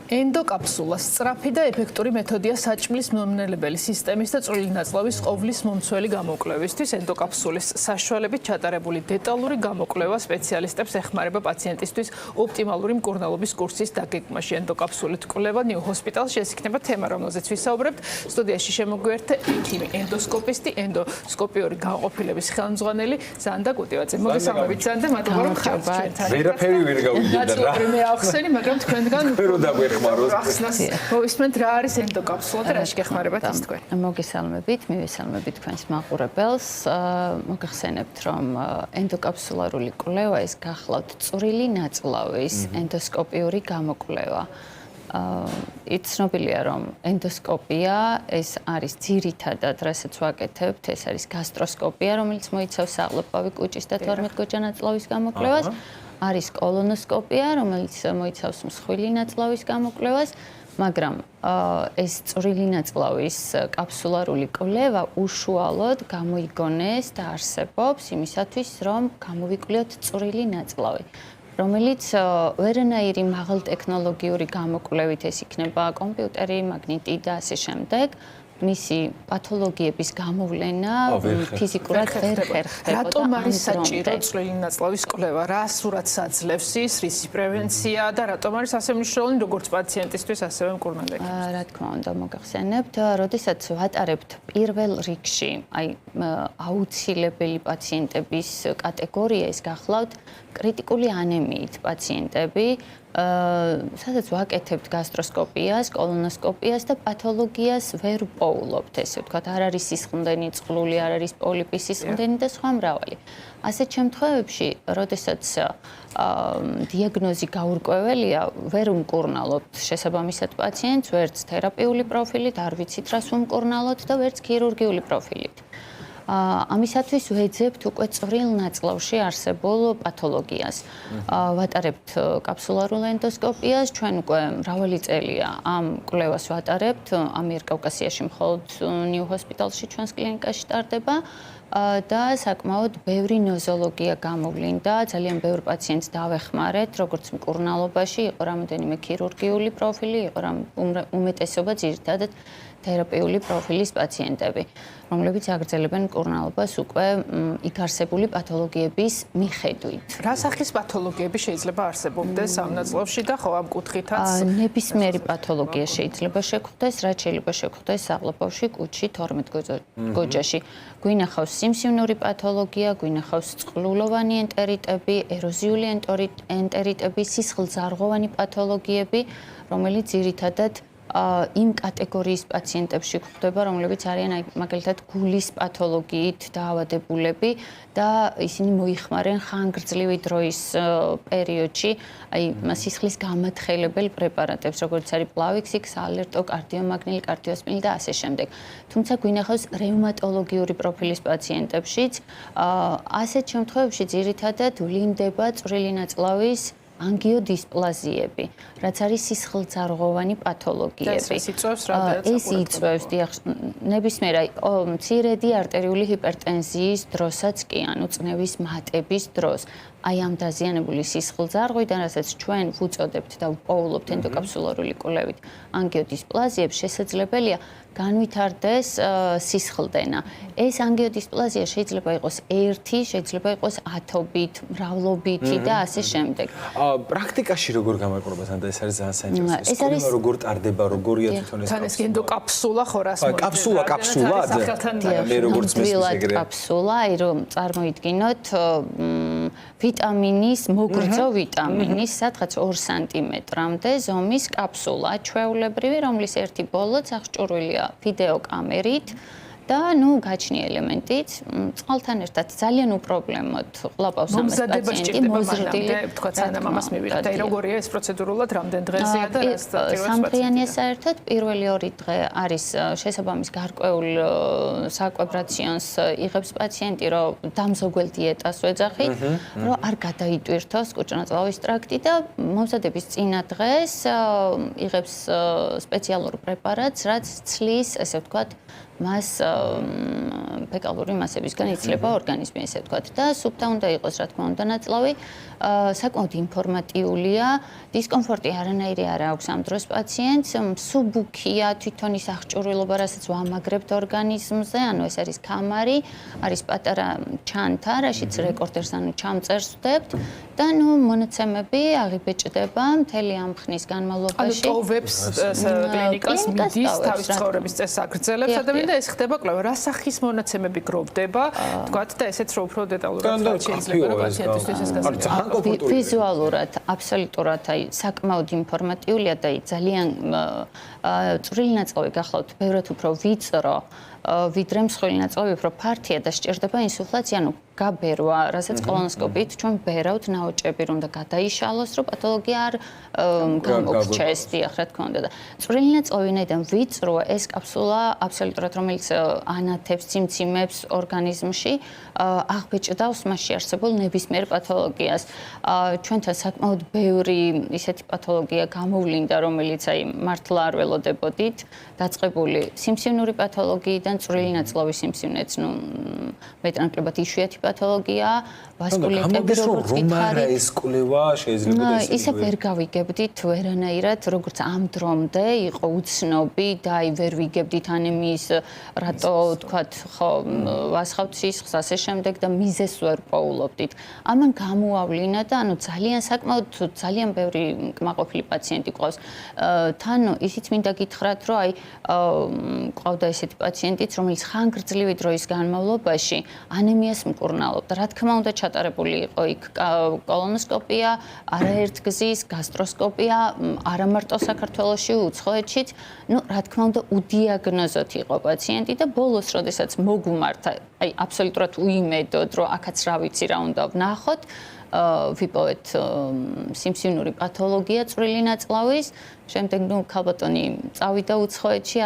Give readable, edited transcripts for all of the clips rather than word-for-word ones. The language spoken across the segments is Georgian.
ენდოკაფსულა სწრაფი და ეფექტური მეთოდია საჭმლის მომნელებელი სისტემის და წვრილი ნაწლავის ყოვლის მომცველი გამოკვლევისთვის. ენდოკაფსულის საშუალებით ჩატარებული დეტალური გამოკვლევა სპეციალისტებს ეხმარება პაციენტისთვის ოპტიმალური მკურნალობის კურსის დაგეგმვაში. ენდოკაფსულით კვლევა ნიუ ჰოსპიტალში ეს იქნება თემა, რომელზეც ვისაუბრებთ. სტუდიაში შემოგვიერთე ექიმი, ენდოსკოპისტი, ენდოსკოპიური განყოფილების ხელმძღვანელი ზანდა გუდივაძე. მოგესალმებით ზანდა, მადლობა რომ ხართ ჩვენთან. ვერაფერი ვერ გავიგებდა რა. მე ახსენი, მაგრამ თქვენგან მოვისმენთ რა არის ენდოკაფსულა და რაში გეხმარებათ ის თქვენ. მოგესალმებით, მივესალმებით თქვენს მაყურებელს. მოგახსენებთ, რომ ენდოკაფსულარული კვლევა ეს გახლავთ წვრილი ნაწლავის ენდოსკოპიური გამოკვლევა. იცნობილია, რომ ენდოსკოპია ეს არის ძირითადად, რასაც ვაკეთებთ, ეს არის გასტროსკოპია, რომელიც მოიცავს საღლობავი კუჭის და 12 კოჭა ნაწლავის გამოკვლევას. არის კოლონოსკოპია, რომელიც მოიცავს მსხვილი ნაწლავის გამოკვლევას, მაგრამ ეს წვრილი ნაწლავის კაფსულარული კვლევა უშუალოდ გამოიგონეს და არსებობს იმისათვის, რომ გამოვიკვლიოთ წვრილი ნაწლავი, რომელიც ვერანაირი მაღალტექნოლოგიური გამოკვლევით ეს იქნება კომპიუტერი, მაგნიტი და ასე შემდეგ. მისი პათოლოგიების გამოვლენა ფიზიკურად ვერ ხერხდება. რატომ არის საჭირო წვრილი ნაწლავის კვლევა? რა სურათს აძლევს ის, რისი პრევენცია და რატომ არის ასე მნიშვნელოვანი როგორც პაციენტისთვის, ასევე მკურნალობისთვის? რა თქმა უნდა, მოგახსენებთ, როდესაც ვატარებთ პირველ რიგში, აი აუცილებელი პაციენტების კატეგორია ეს გახლავთ კრიტიკული ანემიით პაციენტები, სადაც ვაკეთებთ გასტროსკოპიას, კოლონოსკოპიას და პათოლოგიას ვერ ვპოულობთ, ესე ვთქვათ, არ არის სისხლდენი წყლული, არ არის პოლიპი სისხლდენი და სხვა მრავალი. ასეთ შემთხვევებში, როდესაც დიაგნოზი გაურკვეველია, ვერ ვმკურნალობთ შესაბამისად პაციენტს, ვერც თერაპიული პროფილით, არ ვიცით რას ვმკურნალოთ და ვერც ქირურგიული პროფილით. ამისათვის ვეძებთ უკვე წვრილ ნაწლავში არსებულ პათოლოგიას. ვატარებთ კაფსულარულ ენდოსკოპიას, ჩვენ უკვე მრავალი წელია ამ კვლევას ვატარებთ, ამიერკავკასიაში მხოლოდ ნიუ ჰოსპიტალში ჩვენს კლინიკაში ტარდება და საკმაოდ ბევრი ნოზოლოგია გამოვლინდა, ძალიან ბევრ პაციენტს დავეხმარეთ, როგორც მკურნალობაში, იყო რამოდენიმე ქირურგიული პროფილი, იყო უმეტესობა ძირითადად თერაპიული პროფილის პაციენტები, რომლებიც აგრძელებენ მკურნალობას უკვე იქ არსებული პათოლოგიების მიხედვით. რა სახის პათოლოგიები შეიძლება არსებობდეს ამ ნაწლავში და ხო ამ კუთხითაც? ნებისმიერი პათოლოგია შეიძლება შეგვხვდეს, რაც შეიძლება შეგვხვდეს საღლობავში, კუჭში, 12 კოჭაში. გვინახავს სიმსივნური პათოლოგია, გვინახავს წყლულოვანი ენტერიტები, ეროზიული ენტერიტები, სისხლძარღვოვანი პათოლოგიები, რომელიც ძირითადად იმ კატეგორიის პაციენტებში გვხვდება, რომლებიც არიან მაგალითად გულის პათოლოგიით დაავადებულები და ისინი მოიხმარენ ხანგრძლივი დროის პერიოდში აი სისხლის გამათხელებელ პრეპარატებს, როგორც არის პლავიქსი, სალერტო, კარდიომაგნილი, კარდიოსპინი და ასე შემდეგ. თუმცა გვინახავს რევმატოლოგიური პროფილის პაციენტებშიც, ასეთ შემთხვევებში ძირითადად ვლინდება წვრილი ნაწლავის ანგიოდისპლაზიები, რაც არის სისხლძარღვოვანი პათოლოგიები. ეს იწვევს ნებისმიერ მცირედი არტერიული ჰიპერტენზიის დროსაც კი, ანუ წნევის მატების დროს. აი ამ დაზიანებული სისხლძარღვიდან, რასაც ჩვენ ვუწოდებთ და ვპოულობთ ენდოკაფსულარული კვლევით ანგიოდისპლაზიებს, შესაძლებელია განვითარდეს სისხლდენა. ეს ანგიოდისპლაზია შეიძლება იყოს ერთი, შეიძლება იყოს ათობით, მრავლობითი და ასე შემდეგ. პრაქტიკაში როგორ გამოიყურება და ეს არის ძალიან საინტერესო. ეს არის როგორ ტარდება, როგორია თვითონ ეს კაფსულა? ენდოკაფსულა ხო რას მოიწერა? კაფსულა. მე როგორც მესმის ეგრე. კაფსულა, აი რომ წარმოიდგინოთ ვიტამინის, მოგრძო ვიტამინის, სადღაც 2 სანტიმეტრამდე ზომის კაფსულა, ჩვეულებრივი, რომლის ერთი ბოლოც აღჭურვილია ვიდეოკამერით და გაჩნი ელემენტიც წყალთან ერთად ძალიან უპრობლემოდ ყლაპავს ამას პაციენტი მოზრდილი თქვა სანამ ამას მივიღეთ. აი როგორია ეს პროცედურულად რამდენ დღეზეა და რას დაპირებებს? სამდღეანია საერთოდ, პირველი 2 დღე არის შესაბამის გარკვეულ საკვებ რაციონს იღებს პაციენტი, რომ დამზოგველ დიეტას ვეძახით, რომ არ გადაიტვირთოს კუჭნაწლავის ტრაქტი და მომზადების წინა დღეს იღებს სპეციალურ პრეპარატს, რაც ცლის, ესე ვთქვათ, მას ფეკალური მასებისგან იცლება ორგანიზმი, ესე ვთქვათ. და სუფთა უნდა იყოს, რა თქმა უნდა, ნაწლავი. საკმაოდ ინფორმატიულია, დისკომფორტი არანაირი არ აქვს ამ დროს პაციენტს, მსუბუქია თვითონ ის აღჭურვილობა, რასაც ვამაგრებთ ორგანიზმზე, ანუ ეს არის კამარი, არის პატარა ჩანთა, რაშიც რეკორდერს ანუ ჩამწერს ვდებთ და ნუ მონაცემები აღიბეჭდება მთელი ამ ხნის განმავლობაში. ანუ ტოვებს კლინიკას მიდის თავის ცხოვრების წესს აგრძელებს ადამიანი და ეს ხდება კვლევა. რა სახის მონაცემები გროვდება, თქვათ და ესეც რო უფრო დეტალურად შეიძლება რა პაციენტისთვის ეს გასაგებია. ვიზუალურად, აბსოლუტურად, აი საკმაოდ ინფორმატიულია და ძალიან წვრილი ნაწლავი გახლავთ, ბევრად უფრო ვიწრო, ვიდრე მსხვილი ნაწლავი უფრო ფართია და სჭირდება ინსუფლაცია, ანუ გაბერვა, რასაც კოლონოსკოპიით ჩვენ ბერავთ ნაოჭები, რომ და გადაიშალოს, რომ პათოლოგია არ გამოგრჩეს, დიახ, რა თქმა უნდა და წვრილი ნაწლავინაიდან ვიწროა ეს კაფსულა აბსოლუტურად, რომელიც ანათებს, ციმციმებს ორგანიზმში, აღბეჭდავს მასში არსებულ ნებისმიერ პათოლოგიას. ჩვენთან საკმაოდ ბევრი ისეთი პათოლოგია გამოვლინდა, რომელიც აი მართლა არ ველოდებოდით, დაწყებული სიმსივნური პათოლოგიიდან წვრილი ნაწლავის სიმსივნეც, ნუ მეტნაკლებად იშვიათი პათოლოგია, ვასკულიტები როგორც გითხარით. ეს კვლევა შეიძლება და ისე ვერ გავიგებდით ვერანაირად, როგორც ამ დრომდე იყო უცნობი და აი ვერ ვიგებდით ანემიის რატო თქვათ ხო ვასხავთ სისხლს ასე შემდეგ და მიზეს ვერ პოულობდით. ამან გამოავლინა და ანუ ძალიან საკმაოდ ძალიან ბევრი კმაყოფილი პაციენტი ყავს. თან ისიც მინდა გითხრათ, რომ აი ყავდა ესეთი პაციენტიც, რომელიც ხანგრძლივი დროის განმავლობაში ანემიას მკურნალობდა. რა თქმა უნდა, ჩატარებული იყო იქ კოლონოსკოპია, არაერთგზის გასტროსკოპია, არა მარტო საქართველოში, უცხოეთშიც. ნუ, რა თქმა უნდა, უდიაგნოზოთ იყო პაციენტი და ბოლოს, როდესაც მოგვმართა, აი აბსოლუტურად უიმედოდ, რომ აქაც რა ვიცი რა უნდა ვნახოთ, ვიპოვეთ სიმსივნური პათოლოგია წვრილი ნაწლავის. შემდეგ ნუ ქალბატონი წავიდა უცხოეთში,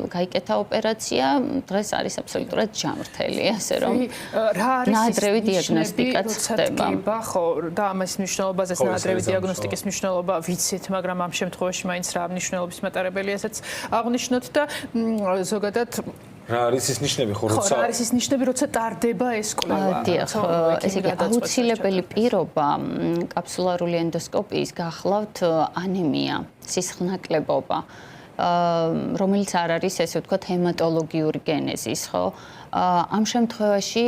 გაიკეთა ოპერაცია, დღეს არის აბსოლუტურად ჯამრთელი, ასე რომ რა არის ნაადრევი დიაგნოსტიკაც ხდება. ხო, და ამის მნიშვნელობაზე ნაადრევი დიაგნოსტიკის მნიშვნელობა ვიცით, მაგრამ ამ შემთხვევაში მაინც რა მნიშვნელობის მატარებელია, ესაც აღნიშნოთ და ზოგადად რა არის ის ნიშნები ხო როცა რა არის ის ნიშნები როცა ტარდება ეს კვლევა? დიახ, ესე იგი აუცილებელი პირობა კაფსულარული ენდოსკოპიის გახლავთ ანემია, სისხლნაკლებობა, რომელიც არ არის ესე ვთქვათ ჰემატოლოგიური გენეზის, ხო? ამ შემთხვევაში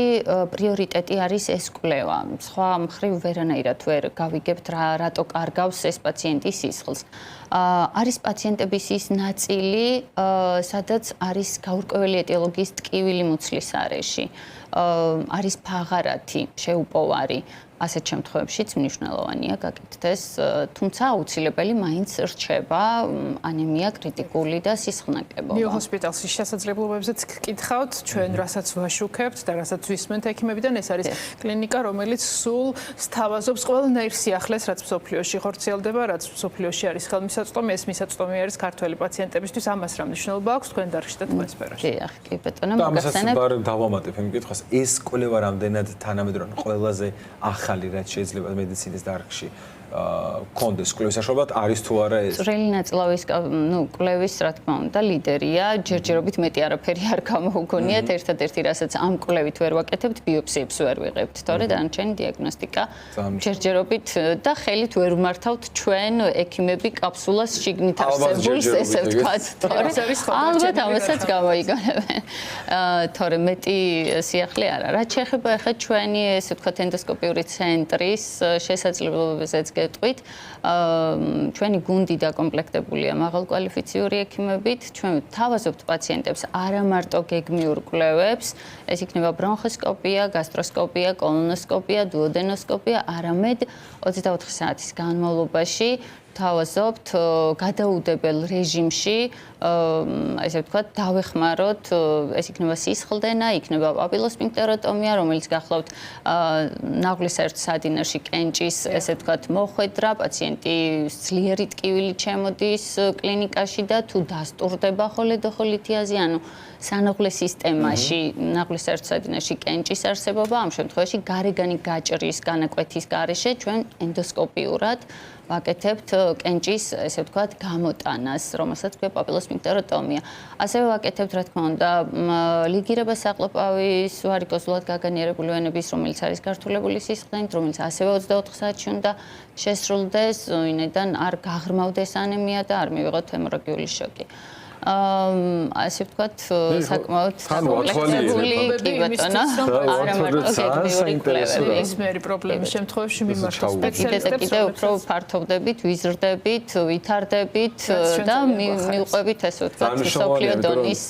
პრიორიტეტი არის ეს კვლევა. სხვა მხრივ ვერანაირად ვერ გავიგებთ რატო კარგავს ეს პაციენტის სისხლს. არის პაციენტების ის ნაწილი, სადაც არის გაურკვეველი ეტიოლოგიის ტკივილი მუცლის არეში. არის ფაღარათი, შეუპოვარი. ასეთ შემთხვევებშიც მნიშვნელოვანია გაკეთდეს, თუმცა აუცილებელი მაინც რჩება ანემია კრიტიკული და სისხლნაკლებობა. ნიუ ჰოსპიტალში შესაძლებლობებზეც გკითხავთ, ჩვენ რასაც ვაშუქებთ და რასაც ვისმენთ ექიმებიდან, ეს არის კლინიკა, რომელიც სულ სთავაზობს ყველანაირ სიახლეს, რაც მსოფლიოში ხორციელდება, რაც მსოფლიოში არის ხელმისაწვდომი, ეს მისაწვდომი არის ქართველი პაციენტებისთვის, ამას რა მნიშვნელობა აქვს თქვენ დარჩით ამ სფეროში? დიახ, კი ბატონო, მოგახსენებთ. და ამასაც დავამატებ იმ კითხვას, ეს კვლევა რამდენად თანამედროვე ყველაზე ახალი რაც შეიძლება მედიცინის დარგში კონდეს კვლევის საშუალებლად არის თუ არა ეს წვრილი ნაწლავის ნუ კვლევის რა თქმა უნდა ლიდერია ჯერჯერობით მეტი არაფერი არ გამოუგონიათ ერთადერთი რასაც ამ კვლევით ვერ ვაკეთებთ ბიოპსიებს ვერ ვიღებთ თორე დანარჩენი დიაგნოსტიკა ჯერჯერობით და ხელით ვერ ვმართავთ ჩვენ ექიმები კაფსულას შიგნით არსებულს ესე ვთქვათ თორე ალბათ ამასაც გამოიგონებენ თორე მეტი სიახლე არა რაც შეეხება ახლა ჩვენი ესე ვთქვათ ენდოსკოპიური ცენტრის შესაძლებლობებზეც გეტყვით ჩვენი გუნდი დაკომპლექტებულია მაღალკვალიფიციური ექიმებით ჩვენ თავაზობთ პაციენტებს არა მარტო გეგმიურ კვლევებს ეს იქნება ბრონხოსკოპია, გასტროსკოპია, კოლონოსკოპია, დუოდენოსკოპია, არამედ 24 საათის განმავლობაში თავაზობთ გადაუდებელ რეჟიმში ესე ვთქვათ დავეხმაროთ ეს იქნება სისხლდენა, იქნება პაპილოსფინქტეროტომია, რომელიც გახლავთ ნაღლის ერთ სადინარში კენჭის ესე ვთქვათ მოხვედრა, პაციენტი ძლიერი ტკივილი ჩემოდის კლინიკაში და თუ დასტურდება ხოლედოხოლითიაზი, ანუ სანაღლეს სისტემაში ნაღლის ერთ სადინარში კენჭის არსებობა, ამ შემთხვევაში გარეგანი გაჭრის განაკვეთის გარეშე ჩვენ ენდოსკოპიურად ვაკეთებთ კენჭის, ესე ვთქვათ, გამოტანას, რომელსაც ქვია პაპილოსფინქტეროტომია. ასევე ვაკეთებთ, რა თქმა უნდა, ლიგირებას საყლოპავის ვარიკოზულად გაგანიერებული ვენების, რომელიც არის გართულებული სისხლით, რომელიც ასევე 24 საათში უნდა შესრულდეს, ვინაიდან არ გაღრმავდეს ანემია და არ მივიღოთ ჰემორაგიული შოკი. ასე ვთქვათ, საკმაოდ კომპლექსური კი ბატონო. არა მარტო გეგმიური კვლევები. ისმერი პრობლემის შემთხვევაში მიმართოს და კიდე უფრო ფართოვდებით, ვიზრდებით, ვითარდებით და მივყვებით ესე ვთქვათ, სოფლიო დონის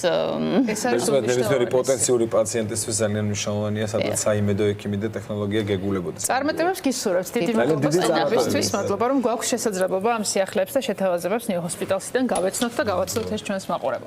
ეს არის ნებისმიერი პოტენციური პაციენტისთვის ძალიან მნიშვნელოვანია, სადაც საიმედო ექიმი და ტექნოლოგია გეგულებოდეს. წარმატებებს გისურვებთ. დიდი მადლობა სტენდაპისთვის, მადლობა რომ გვაქვს შესაძლებლობა ამ სიახლეებს და შეთავაზებებს ნიუ ჰოსპიტალსიდან გავეცნოთ და გავაცნოთ ეს ჩვენს მაყურებელს.